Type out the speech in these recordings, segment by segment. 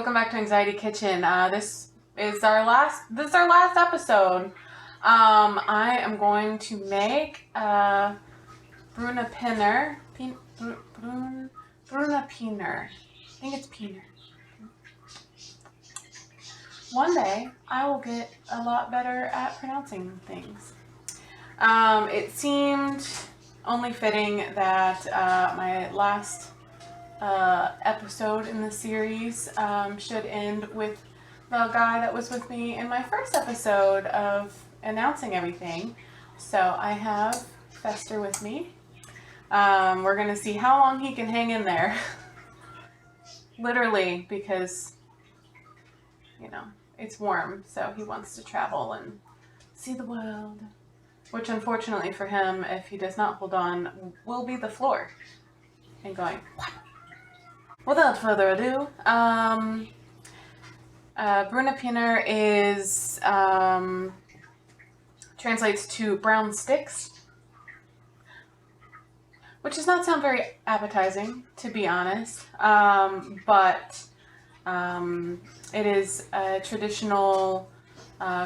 welcome back to Anxiety Kitchen. This is our last episode. I am going to make Brune Pinner. Brune Pinner. I think it's Pinner. One day I will get a lot better at pronouncing things. It seemed only fitting that my last episode in the series should end with the guy that was with me in my first episode of announcing everything. So I have Fester with me. We're going to see how long he can hang in there. Literally, because, you know, it's warm, so he wants to travel and see the world. Which, unfortunately for him, if he does not hold on, will be the floor. And going, what? Without further ado, Brune Pinner is, translates to brown sticks, which does not sound very appetizing, to be honest, but it is a traditional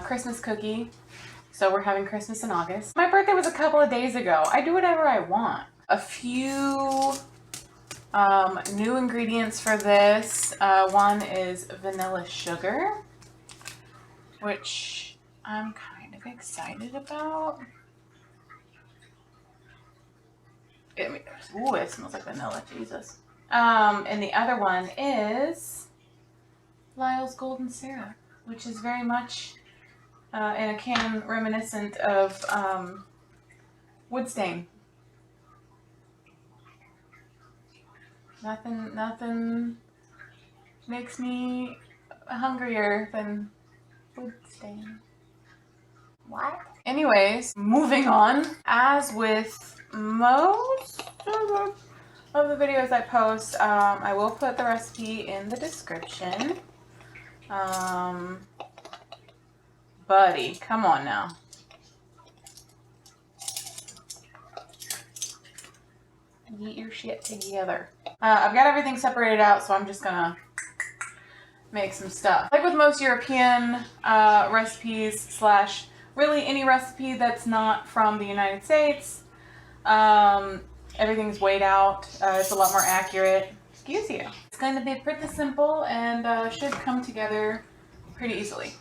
Christmas cookie, so we're having Christmas in August. My birthday was a couple of days ago. I do whatever I want. A few new ingredients for this. One is vanilla sugar, which I'm kind of excited about. Ooh, it smells like vanilla, Jesus. And the other one is Lyle's Golden Syrup, which is very much in a can reminiscent of wood stain. Nothing makes me hungrier than wood stain. What? Anyways, moving on. As with most of the videos I post, I will put the recipe in the description. Buddy, come on now. Get your shit together. I've got everything separated out, so I'm just gonna make some stuff. Like with most European recipes slash really any recipe that's not from the United States, everything's weighed out. It's a lot more accurate. Excuse you. It's going to be pretty simple and should come together pretty easily.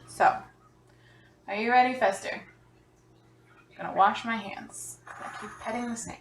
So, are you ready, Fester? I'm gonna wash my hands. I keep petting the snake.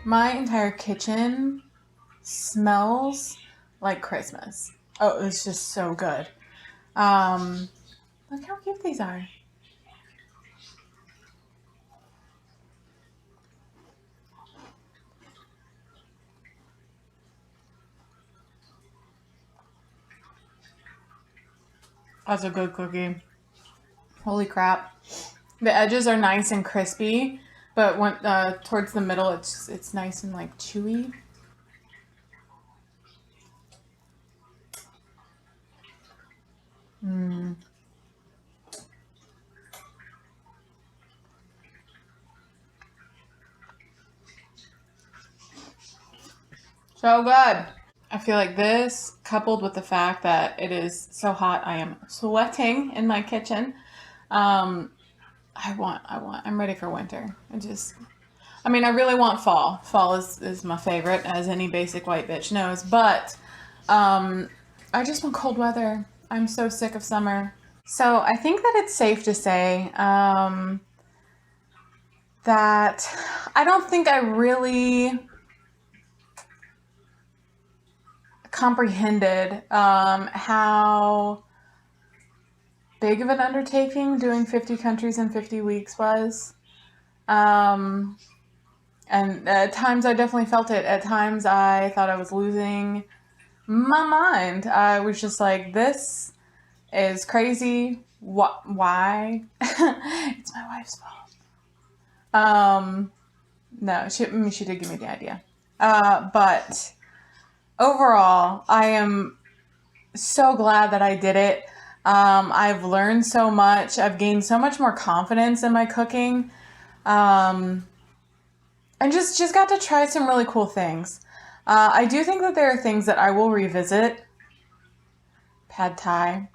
My entire kitchen smells like Christmas. Oh, it's just so good. Look how cute these are. That's a good cookie. Holy crap. The edges are nice and crispy, but when towards the middle it's nice and like chewy. So good. I feel like this, coupled with the fact that it is so hot, I am sweating in my kitchen. I'm ready for winter. I mean, I really want fall. Fall is my favorite, as any basic white bitch knows. But I just want cold weather. I'm so sick of summer. So I think that it's safe to say that I don't think I really comprehended how big of an undertaking doing 50 countries in 50 weeks was. And at times I definitely felt it. At times I thought I was losing my mind. I was just like, this is crazy. Why? It's my wife's fault. No, she did give me the idea. But overall, I am so glad that I did it. I've learned so much. I've gained so much more confidence in my cooking. And just got to try some really cool things. I do think that there are things that I will revisit. Pad Thai.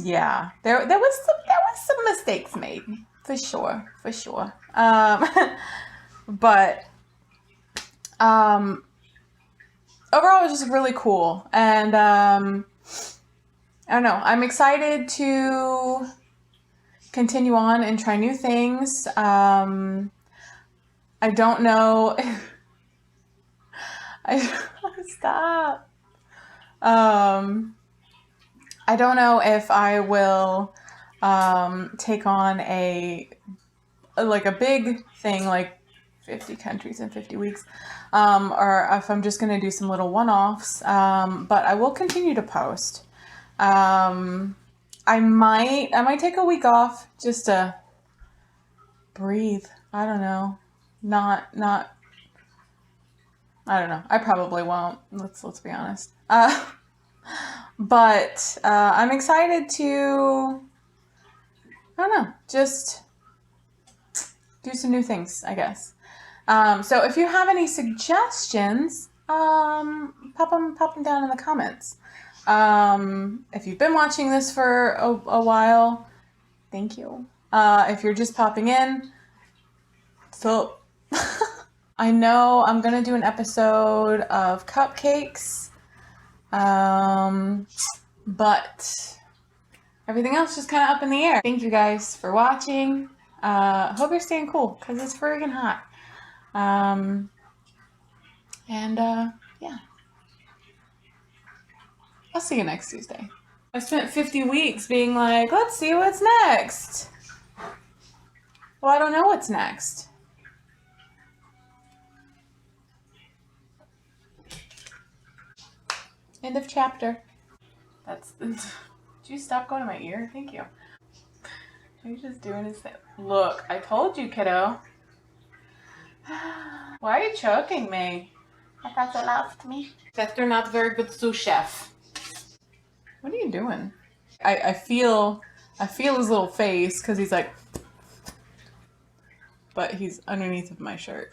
Yeah, there was some mistakes made for sure. But overall, it was just really cool, and I don't know. I'm excited to continue on and try new things. I don't know. Stop. I don't know if I will take on a big thing like 50 countries in 50 weeks, or if I'm just going to do some little one-offs. But I will continue to post. I might take a week off just to breathe. I don't know. Not. I don't know. I probably won't. Let's be honest. But I'm excited to, I don't know, just do some new things, I guess. So if you have any suggestions, pop them down in the comments. If you've been watching this for a while, thank you. If you're just popping in, so I know I'm gonna do an episode of cupcakes, but everything else just kind of up in the air. Thank you guys for watching. Hope you're staying cool because it's friggin' hot. Yeah. I'll see you next Tuesday. I spent 50 weeks being like, let's see what's next. Well, I don't know what's next. End of chapter. Did you stop going to my ear? Thank you. He's just doing his thing. Look, I told you, kiddo. Why are you choking me? I thought you loved me. That you're not very good sous chef. What are you doing? I feel his little face because he's like, but he's underneath of my shirt.